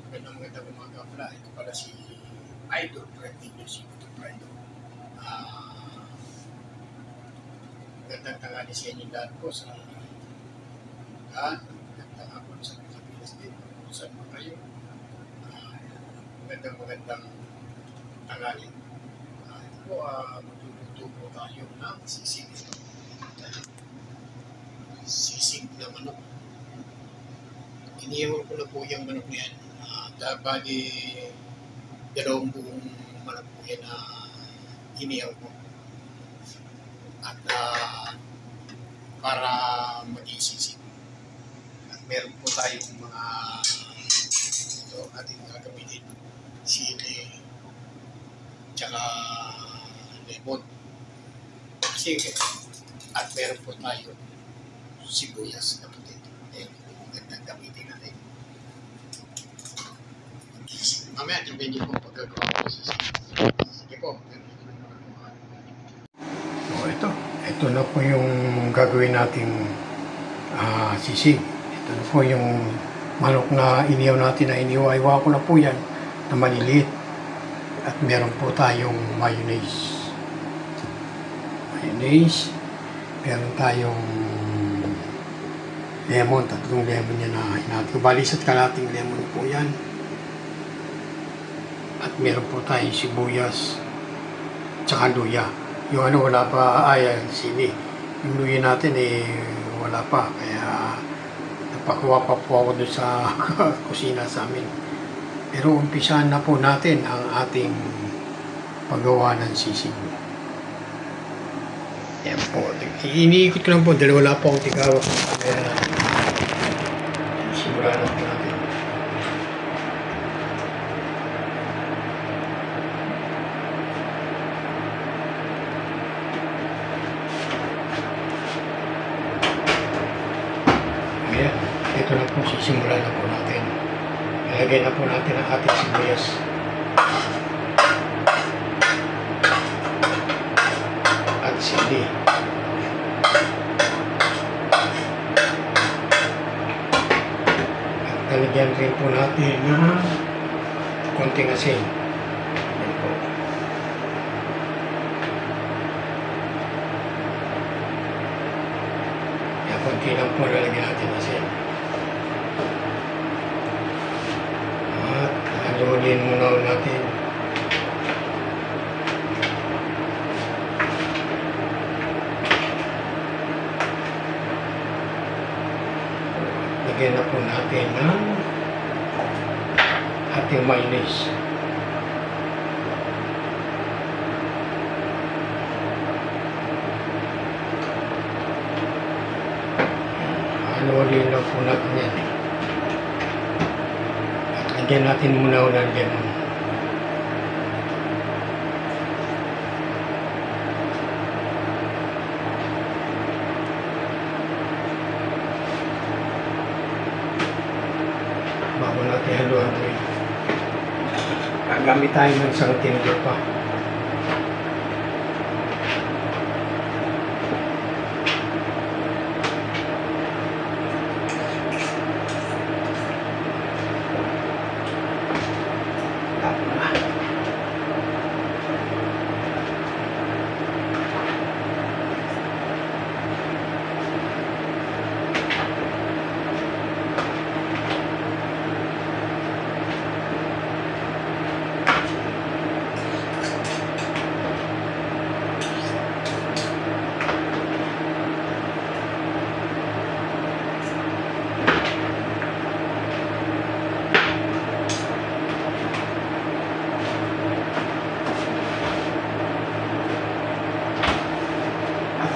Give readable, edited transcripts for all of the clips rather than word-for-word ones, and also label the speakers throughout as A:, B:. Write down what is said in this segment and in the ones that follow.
A: Magandang umaga pala. Ito pala si Idol Trending Music. Ito pala ito. Magandang tangali sa inyo lahat po sa lahat. Magandang hapon sa Pilipinas din. Kung saan mo kayo. Magandang tangali. Ito po, magluluto po tayo ng sisig. Sisig na manok. Iniyawan ko na po yung manok na yan. Bali, dalawang buong manok po yan na iniyaw ko. At para maging sisig. At meron po tayong mga ito ating gagamitin. Sili, tsaka lemon. Kasi, at meron po tayo sibuyas na puti. Ayan, magandang gamitin natin. Mamaya, tingnan niyo po pagkagawa ko sa sisig. Sige po. So, ito na po yung gagawin nating sisig. Ito na po yung manok na iniyaw natin na iniwa-iwa ko na po yan na maliliit. At meron po tayong mayonnaise. Meron tayong lemon, 3 lemon yan na hinati. Balisat kalating lemon po yan. At meron po tayong sibuyas tsaka luya. Yung wala pa, sili. Yung luya natin wala pa. Kaya napakuha pa po ako doon sa kusina sa amin. Pero umpisahan na po natin ang ating paggawa ng sisig. Yan po. Iniikot ko lang po dahil wala pa akong tigawak. Kaya simula na po natin. Ayan. Ito na po. Sisimula na po natin. Ilagay na po natin ang ating sibuyas. At sili. At talagyan rin po natin ng konting asin. Ayan po. Ayan, konti lang po lalagyan natin asin. At haluin muna natin. Lagyan na po natin ng ating mayonnaise. Haluin lang po natin yan. At lagyan natin muna ng lemon. Bago natin haluin. Gagamit tayo ng isang tinidor pa.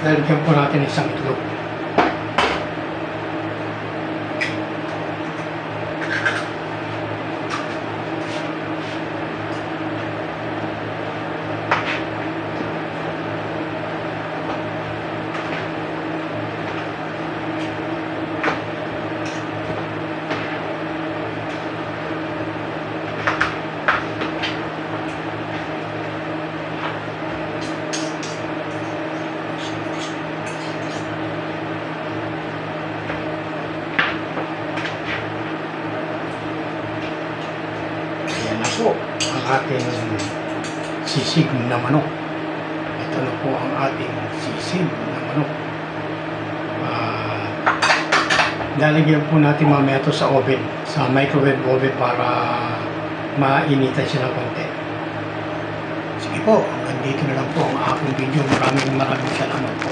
A: Lalagyan po natin isang itlog. na po ang ating sisig na manok. Ito na po ang ating sisig na manok. Lalagyan po natin mamaya ito sa oven, sa microwave oven para mainitan siya ng konti. Sige po, hanggang dito na lang po ang aking video. Maraming salamat po.